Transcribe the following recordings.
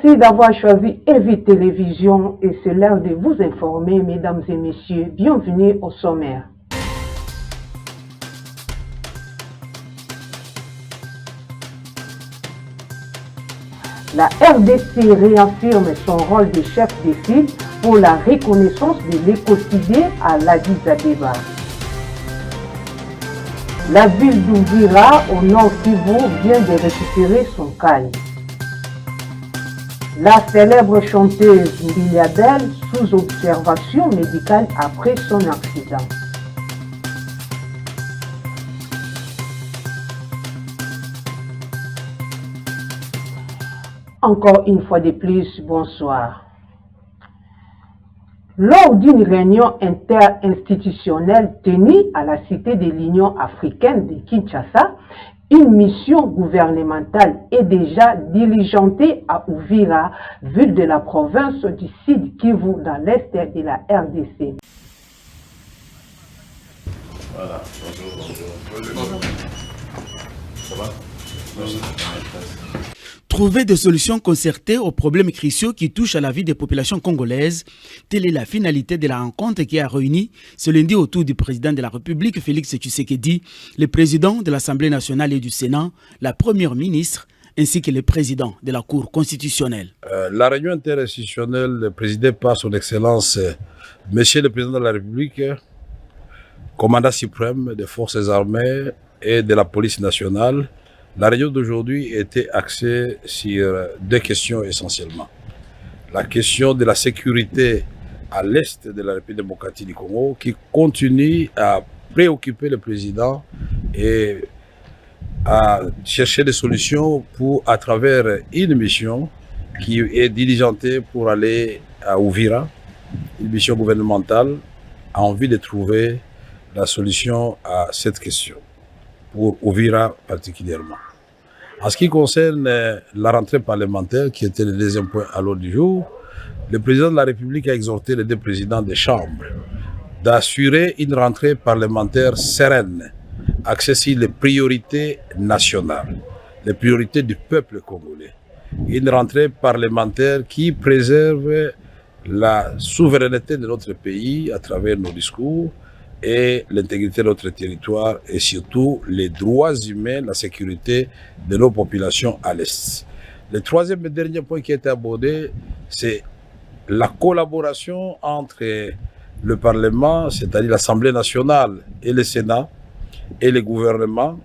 Merci d'avoir choisi EVI Télévision et c'est l'heure de vous informer, mesdames et messieurs. Bienvenue au sommaire. La RDC réaffirme son rôle de chef de file pour la reconnaissance de l'écocide à l'Addis Abeba. La ville d'Ouvira, au nord Kivu, vient de récupérer son calme. La célèbre chanteuse Mbiliabel sous observation médicale après son accident. Encore une fois de plus, bonsoir. Lors d'une réunion interinstitutionnelle tenue à la Cité de l'Union africaine de Kinshasa, une mission gouvernementale est déjà diligentée à Uvira, ville de la province du Sud Kivu dans l'est de la RDC. Voilà, bonjour. Ça va? Trouver des solutions concertées aux problèmes cruciaux qui touchent à la vie des populations congolaises, telle est la finalité de la rencontre qui a réuni ce lundi autour du président de la République, Félix Tshisekedi, le président de l'Assemblée nationale et du Sénat, la première ministre, ainsi que le président de la Cour constitutionnelle. La réunion interinstitutionnelle présidée par son Excellence, Monsieur le Président de la République, commandant suprême des forces armées et de la police nationale. La réunion d'aujourd'hui était axée sur deux questions essentiellement. La question de la sécurité à l'est de la République démocratique du Congo qui continue à préoccuper le président et à chercher des solutions à travers une mission qui est diligentée pour aller à Uvira, une mission gouvernementale a envie de trouver la solution à cette question, pour Uvira particulièrement. En ce qui concerne la rentrée parlementaire, qui était le deuxième point à l'ordre du jour, le président de la République a exhorté les deux présidents des chambres d'assurer une rentrée parlementaire sereine, axée sur les priorités nationales, les priorités du peuple congolais. Une rentrée parlementaire qui préserve la souveraineté de notre pays à travers nos discours, et l'intégrité de notre territoire et surtout les droits humains, la sécurité de nos populations à l'Est. Le troisième et dernier point qui a été abordé, c'est la collaboration entre le Parlement, c'est-à-dire l'Assemblée nationale et le Sénat et le gouvernement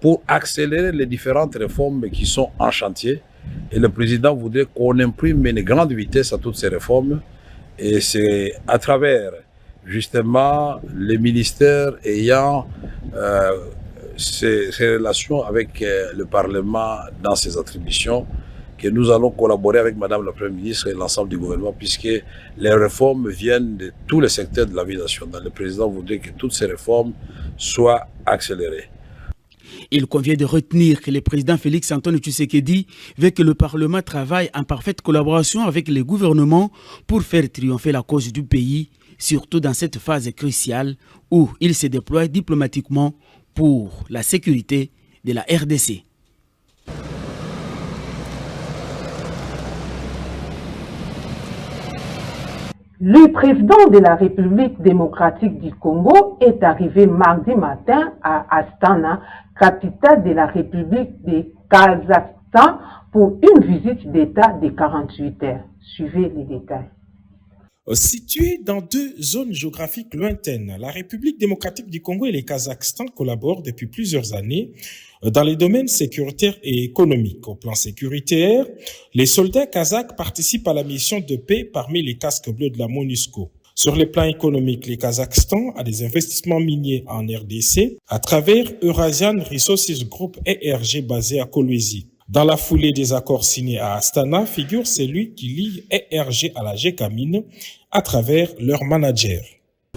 pour accélérer les différentes réformes qui sont en chantier. Et le président voudrait qu'on imprime une grande vitesse à toutes ces réformes et c'est à travers justement les ministères ayant ces relations avec le Parlement dans ses attributions, que nous allons collaborer avec Madame la Première ministre et l'ensemble du gouvernement, puisque les réformes viennent de tous les secteurs de la vie nationale. Le président voudrait que toutes ces réformes soient accélérées. Il convient de retenir que le président Félix Antoine Tshisekedi veut que le Parlement travaille en parfaite collaboration avec les gouvernements pour faire triompher la cause du pays, surtout dans cette phase cruciale où il se déploie diplomatiquement pour la sécurité de la RDC. Le président de la République démocratique du Congo est arrivé mardi matin à Astana, capitale de la République du Kazakhstan, pour une visite d'État de 48 heures. Suivez les détails. Situés dans deux zones géographiques lointaines, la République démocratique du Congo et le Kazakhstan collaborent depuis plusieurs années dans les domaines sécuritaires et économiques. Au plan sécuritaire, les soldats kazakhs participent à la mission de paix parmi les casques bleus de la MONUSCO. Sur le plan économique, le Kazakhstan a des investissements miniers en RDC à travers Eurasian Resources Group ERG basé à Kolwezi. Dans la foulée des accords signés à Astana figure celui qui lie ERG à la GECAMINE à travers leur manager.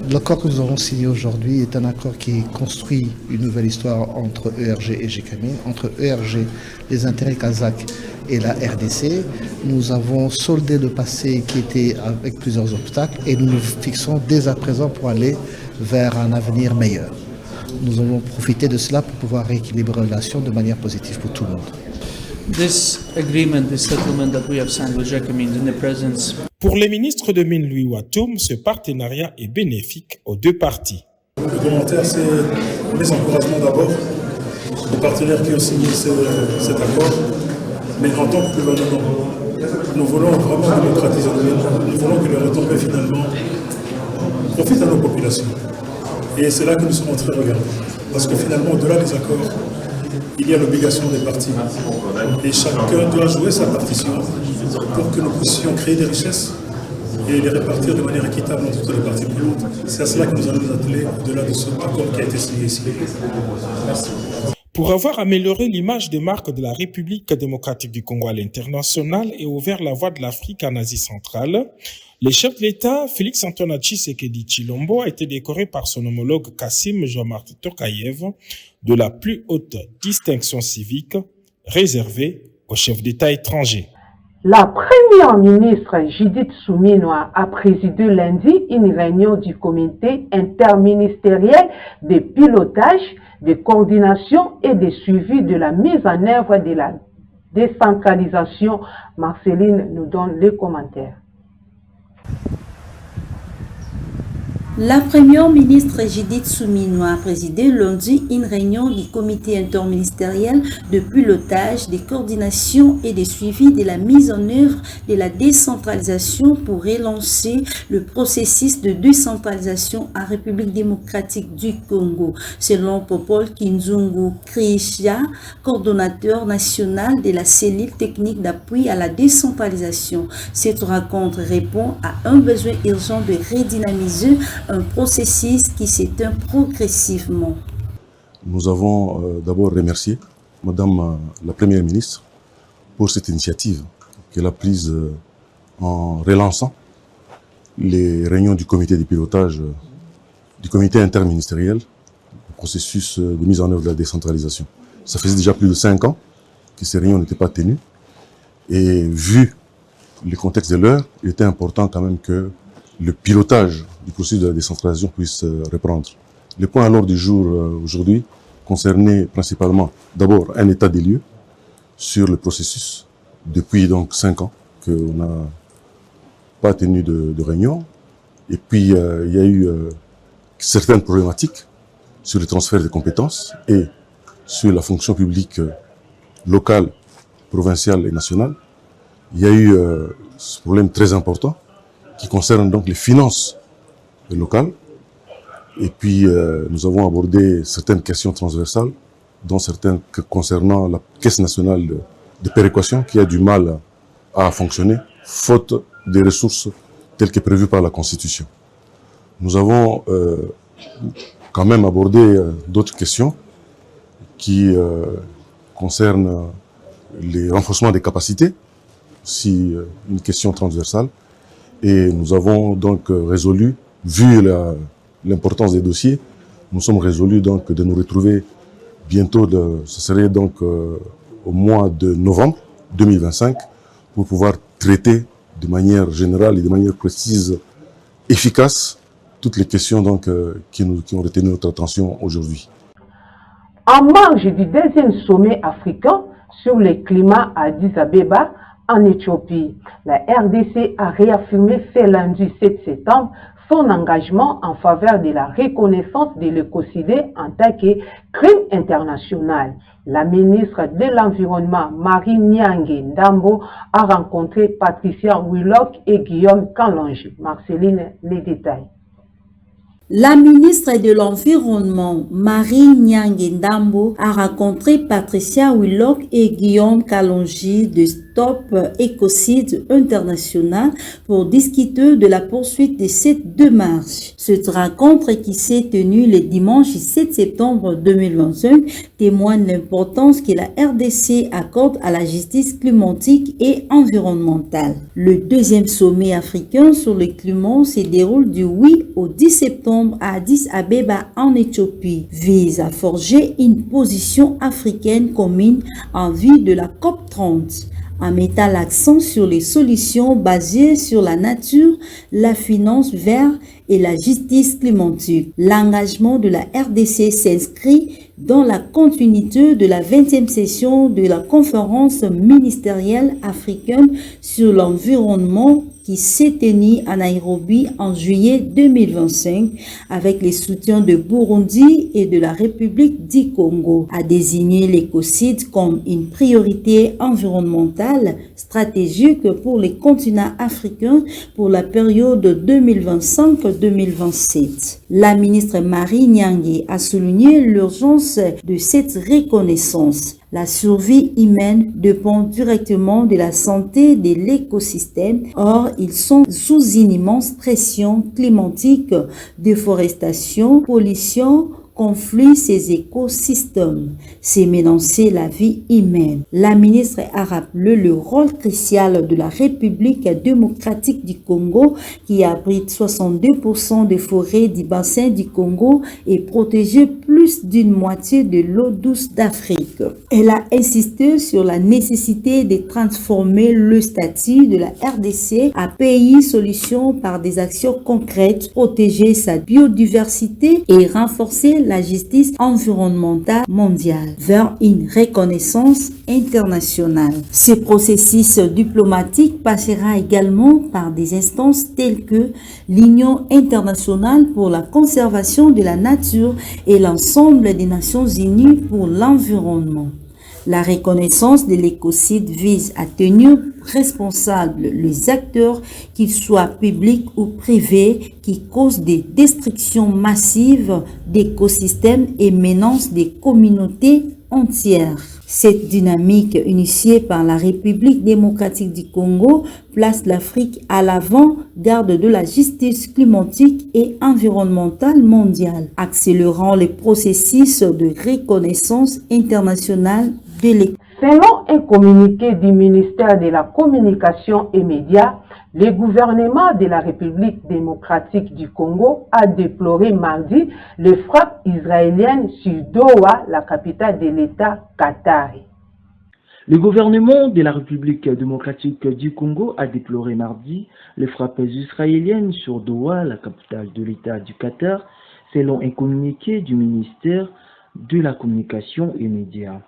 L'accord que nous avons signé aujourd'hui est un accord qui construit une nouvelle histoire entre ERG et GECAMINE, entre ERG, les intérêts kazakhs et la RDC. Nous avons soldé le passé qui était avec plusieurs obstacles et nous nous fixons dès à présent pour aller vers un avenir meilleur. Nous avons profité de cela pour pouvoir rééquilibrer les relations de manière positive pour tout le monde. this agreement, this settlement that we have signed with Jacquemin in the presence. Pour les ministres de Mines Louis Watoum, ce partenariat est bénéfique aux deux parties. Le commentaire, c'est les encouragements d'abord, les partenaires qui ont signé cet accord, mais en tant que gouvernement, nous voulons vraiment démocratiser le mines, nous voulons que les retombées finalement profitent à nos populations. Et c'est là que nous sommes très regardants, parce que finalement, au-delà des accords, il y a l'obligation des parties. Et chacun doit jouer sa partition pour que nous puissions créer des richesses et les répartir de manière équitable entre toutes les parties prenantes. C'est à cela que nous allons nous atteler au-delà de ce accord qui a été signé ici. Merci. Pour avoir amélioré l'image des marques de la République démocratique du Congo à l'international et ouvert la voie de l'Afrique en Asie centrale, le chef de l'État, Félix-Antoine Tshisekedi Tshilombo, a été décoré par son homologue Kassim Jomart Tokayev de la plus haute distinction civique réservée aux chefs d'État étrangers. La première ministre Judith Suminwa a présidé lundi une réunion du comité interministériel de pilotage, de coordination et de suivi de la mise en œuvre de la décentralisation. Marceline nous donne les commentaires. La première ministre Judith Suminwa a présidé lundi une réunion du comité interministériel de pilotage, de coordination et de suivi de la mise en œuvre de la décentralisation pour relancer le processus de décentralisation en République démocratique du Congo. Selon Popol Kinzungu Krisha, coordonnateur national de la cellule technique d'appui à la décentralisation, cette rencontre répond à un besoin urgent de redynamiser un processus qui s'éteint progressivement. Nous avons d'abord remercié Madame la Première ministre pour cette initiative qu'elle a prise en relançant les réunions du comité de pilotage, du comité interministériel, du processus de mise en œuvre de la décentralisation. Ça faisait déjà plus de 5 ans que ces réunions n'étaient pas tenues et vu le contexte de l'heure, il était important quand même que le pilotage du processus de la décentralisation puisse reprendre. Les points à l'ordre du jour aujourd'hui concernaient principalement d'abord un état des lieux sur le processus. Depuis donc 5 ans qu'on n'a pas tenu de réunion. Et puis il y a eu certaines problématiques sur le transfert des compétences et sur la fonction publique locale, provinciale et nationale. Il y a eu ce problème très important qui concerne donc les finances locales. Et puis, nous avons abordé certaines questions transversales, dont certaines concernant la Caisse nationale de péréquation, qui a du mal à fonctionner, faute des ressources telles que prévues par la Constitution. Nous avons quand même abordé d'autres questions qui concernent les renforcements des capacités, aussi une question transversale. Et nous avons donc résolu, vu l'importance des dossiers, nous sommes résolus donc de nous retrouver bientôt, ce serait donc au mois de novembre 2025, pour pouvoir traiter de manière générale et de manière précise, efficace, toutes les questions donc qui ont retenu notre attention aujourd'hui. En marge du deuxième sommet africain sur le climat à Addis Abeba, en Éthiopie, la RDC a réaffirmé ce lundi 7 septembre son engagement en faveur de la reconnaissance de l'écocide en tant que crime international. La ministre de l'Environnement, Marie Nyange Ndambo, a rencontré Patricia Willock et Guillaume Kalonji. Marceline, les détails. La ministre de l'Environnement, Marie Nyange Ndambo, a rencontré Patricia Willock et Guillaume Kalonji de Stop Écocide International pour discuter de la poursuite de cette démarche. Cette rencontre qui s'est tenue le dimanche 7 septembre 2025 témoigne l'importance que la RDC accorde à la justice climatique et environnementale. Le deuxième sommet africain sur le climat se déroule du 8 au 10 septembre à Addis Abeba en Éthiopie, vise à forger une position africaine commune en vue de la COP30. en mettant l'accent sur les solutions basées sur la nature, la finance verte et la justice climatique. L'engagement de la RDC s'inscrit dans la continuité de la 20e session de la conférence ministérielle africaine sur l'environnement qui s'est tenue à Nairobi en juillet 2025 avec les soutiens de Burundi et de la République du Congo, a désigné l'écocide comme une priorité environnementale stratégique pour les continents africains pour la période 2025-2027. La ministre Marie Nyangué a souligné l'urgence de cette reconnaissance. La survie humaine dépend directement de la santé de l'écosystème. Or, ils sont sous une immense pression climatique, déforestation, pollution, conflit ces écosystèmes, c'est menacer la vie humaine. La ministre a rappelé le rôle crucial de la République démocratique du Congo qui abrite 62% des forêts du bassin du Congo et protège plus d'une moitié de l'eau douce d'Afrique. Elle a insisté sur la nécessité de transformer le statut de la RDC à pays solution par des actions concrètes, protéger sa biodiversité et renforcer la justice environnementale mondiale vers une reconnaissance internationale. Ce processus diplomatique passera également par des instances telles que l'Union internationale pour la conservation de la nature et l'ensemble des Nations unies pour l'environnement. La reconnaissance de l'écocide vise à tenir responsables les acteurs, qu'ils soient publics ou privés, qui causent des destructions massives d'écosystèmes et menacent des communautés entières. Cette dynamique initiée par la République démocratique du Congo place l'Afrique à l'avant-garde de la justice climatique et environnementale mondiale, accélérant le processus de reconnaissance internationale de l'écosystème. Selon un communiqué du ministère de la Communication et Médias, le gouvernement de la République démocratique du Congo a déploré mardi les frappes israéliennes sur Doha, la capitale de l'État qatari. Le gouvernement de la République démocratique du Congo a déploré mardi les frappes israéliennes sur Doha, la capitale de l'État du Qatar, selon un communiqué du ministère de la Communication et Médias.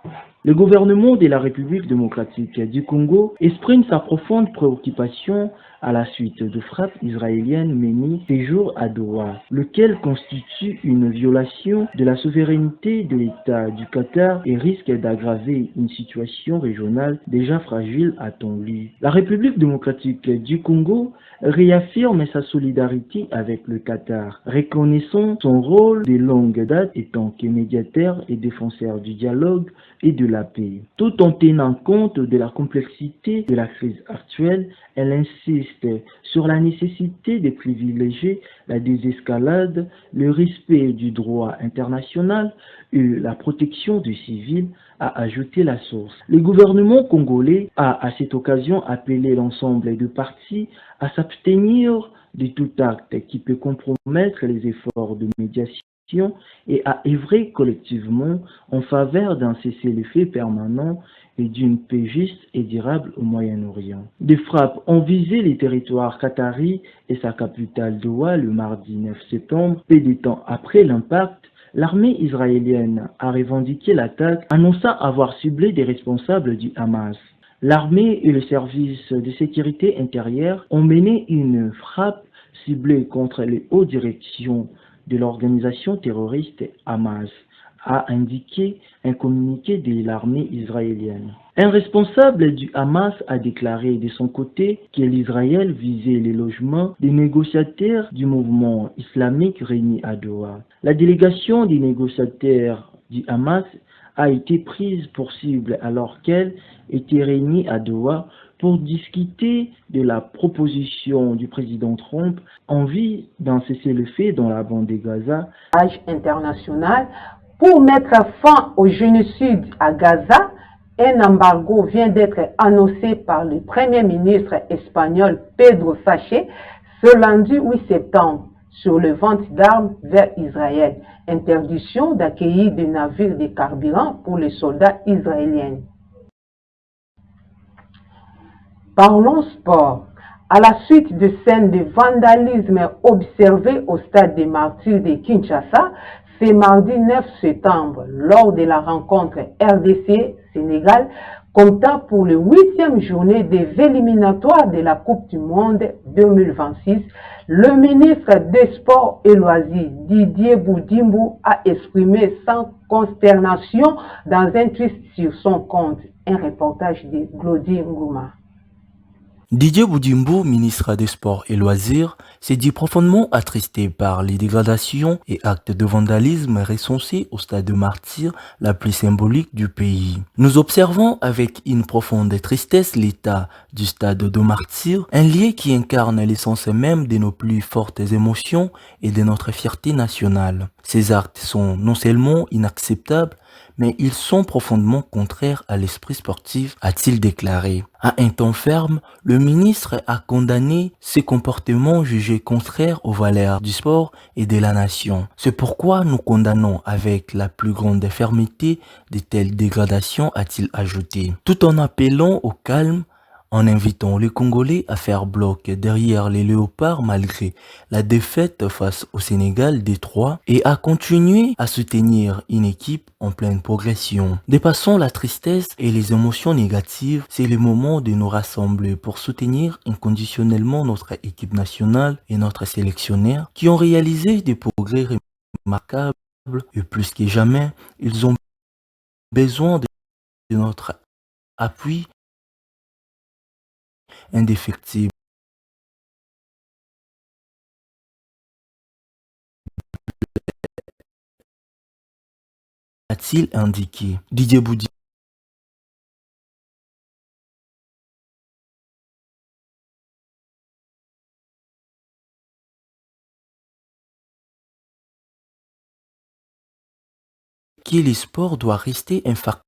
Le gouvernement de la République démocratique du Congo exprime sa profonde préoccupation à la suite de frappes israéliennes menées ces jours à Doha, lequel constitue une violation de la souveraineté de l'État du Qatar et risque d'aggraver une situation régionale déjà fragile, a-t-on lu. La République démocratique du Congo réaffirme sa solidarité avec le Qatar, reconnaissant son rôle de longue date étant que médiateur et défenseur du dialogue et de la paix. Tout en tenant compte de la complexité de la crise actuelle, elle insiste sur la nécessité de privilégier la désescalade, le respect du droit international et la protection des civils, a ajouté la source. Le gouvernement congolais a à cette occasion appelé l'ensemble des parties à s'abstenir de tout acte qui peut compromettre les efforts de médiation et à œuvrer collectivement en faveur d'un cessez-le-feu permanent et d'une paix juste et durable au Moyen-Orient. Des frappes ont visé les territoires qataris et sa capitale Doha le mardi 9 septembre. Peu de temps après l'impact, l'armée israélienne a revendiqué l'attaque, annonçant avoir ciblé des responsables du Hamas. L'armée et le service de sécurité intérieure ont mené une frappe ciblée contre les hautes directions de l'organisation terroriste Hamas, a indiqué un communiqué de l'armée israélienne. Un responsable du Hamas a déclaré de son côté que l'Israël visait les logements des négociateurs du mouvement islamique réunis à Doha. La délégation des négociateurs du Hamas a été prise pour cible alors qu'elle était réunie à Doha pour discuter de la proposition du président Trump en vue d'un cessez-le-feu dans la bande de Gaza. International pour mettre fin au génocide à Gaza, un embargo vient d'être annoncé par le Premier ministre espagnol Pedro Sánchez ce lundi 8 septembre sur le vente d'armes vers Israël. Interdiction d'accueillir des navires de carburant pour les soldats israéliens. Parlons sport. À la suite de scènes de vandalisme observées au stade des Martyrs de Kinshasa, ce mardi 9 septembre, lors de la rencontre RDC-Sénégal, comptant pour le 8e journée des éliminatoires de la Coupe du Monde 2026, le ministre des Sports et Loisirs, Didier Boudimbo, a exprimé sans consternation dans un tweet sur son compte. Un reportage de Glody Ngouma. Didier Boudimbo, ministre des Sports et Loisirs, s'est dit profondément attristé par les dégradations et actes de vandalisme recensés au stade de Martyrs, la plus symbolique du pays. Nous observons avec une profonde tristesse l'état du stade de Martyrs, un lieu qui incarne l'essence même de nos plus fortes émotions et de notre fierté nationale. Ces actes sont non seulement inacceptables, mais ils sont profondément contraires à l'esprit sportif, a-t-il déclaré. À un ton ferme, le ministre a condamné ces comportements jugés contraires aux valeurs du sport et de la nation. C'est pourquoi nous condamnons avec la plus grande fermeté de telles dégradations, a-t-il ajouté, tout en appelant au calme, en invitant les Congolais à faire bloc derrière les Léopards malgré la défaite face au Sénégal D3 et à continuer à soutenir une équipe en pleine progression. Dépassons la tristesse et les émotions négatives, c'est le moment de nous rassembler pour soutenir inconditionnellement notre équipe nationale et notre sélectionneur qui ont réalisé des progrès remarquables et plus que jamais, ils ont besoin de notre appui indéfectible, a-t-il indiqué. Didier Boudimbo que le sport doit rester un facteur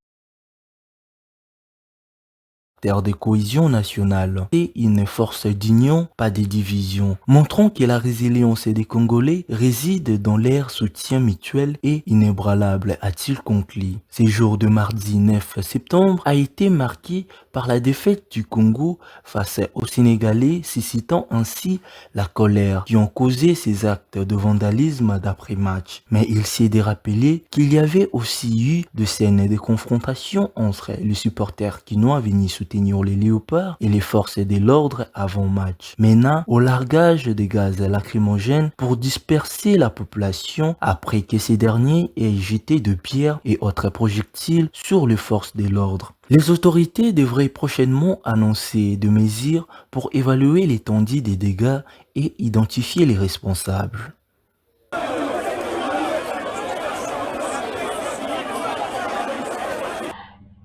de cohésion nationale et une force d'union, pas de division, montrant que la résilience des Congolais réside dans leur soutien mutuel et inébranlable, a-t-il conclu. Ce jour de mardi 9 septembre a été marqué par la défaite du Congo face aux Sénégalais, suscitant ainsi la colère qui ont causé ces actes de vandalisme d'après-match. Mais il s'est de rappeler qu'il y avait aussi eu de scènes de confrontation entre les supporters kinois venus soutenir les Léopards et les forces de l'ordre avant match, menant au largage des gaz lacrymogènes pour disperser la population après que ces derniers aient jeté de pierres et autres projectiles sur les forces de l'ordre. Les autorités devraient prochainement annoncer des mesures pour évaluer l'étendue des dégâts et identifier les responsables.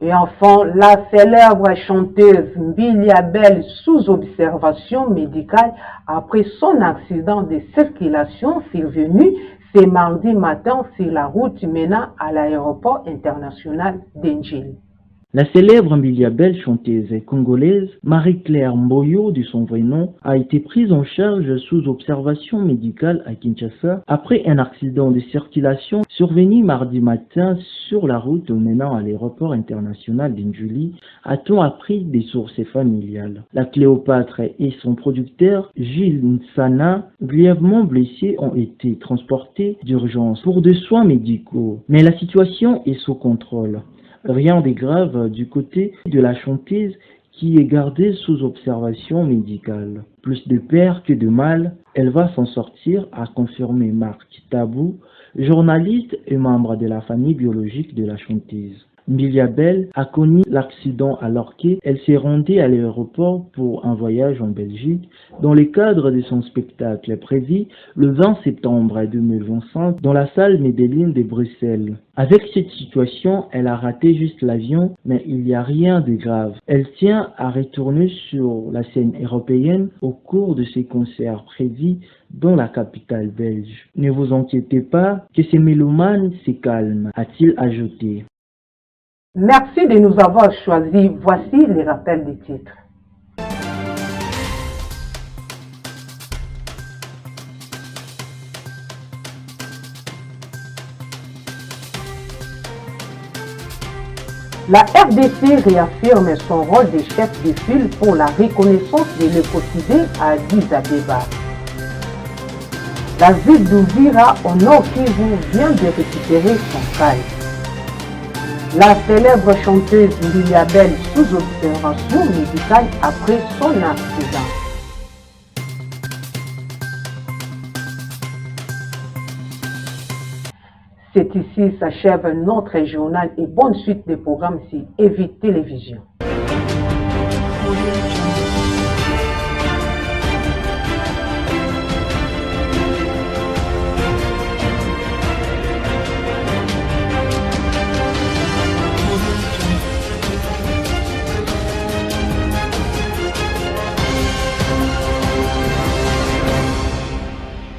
Et enfin, la célèbre chanteuse Mbilia Bel sous observation médicale après son accident de circulation survenu ce mardi matin sur la route menant à l'aéroport international d'Enjili. La célèbre Mbilia Bel, chanteuse congolaise, Marie-Claire Mboyo, de son vrai nom, a été prise en charge sous observation médicale à Kinshasa après un accident de circulation survenu mardi matin sur la route menant à l'aéroport international d'Enjili, a-t-on appris des sources familiales. La Cléopâtre et son producteur, Gilles Nsana, grièvement blessés, ont été transportés d'urgence pour des soins médicaux. Mais la situation est sous contrôle. Rien de grave du côté de la chanteuse qui est gardée sous observation médicale. Plus de peur que de mal, elle va s'en sortir, a confirmé Marc Tabou, journaliste et membre de la famille biologique de la chanteuse. Mbilia Bel a connu l'accident alors qu'elle s'est rendue à l'aéroport pour un voyage en Belgique dans le cadre de son spectacle prévu le 20 septembre 2025 dans la salle Medellin de Bruxelles. Avec cette situation, elle a raté juste l'avion, mais il n'y a rien de grave. Elle tient à retourner sur la scène européenne au cours de ses concerts prévus dans la capitale belge. Ne vous inquiétez pas que ces mélomanes se calment, a-t-il ajouté. Merci de nous avoir choisis. Voici les rappels des titres. La RDC réaffirme son rôle de chef de file pour la reconnaissance de l'écocidé à Addis Abeba. La ville d'Uvira au Nord Kivu vient de récupérer son calme. La célèbre chanteuse Liliabel sous observation médicale après son accident. C'est ici s'achève notre journal et bonne suite des programmes sur EVI Télévision.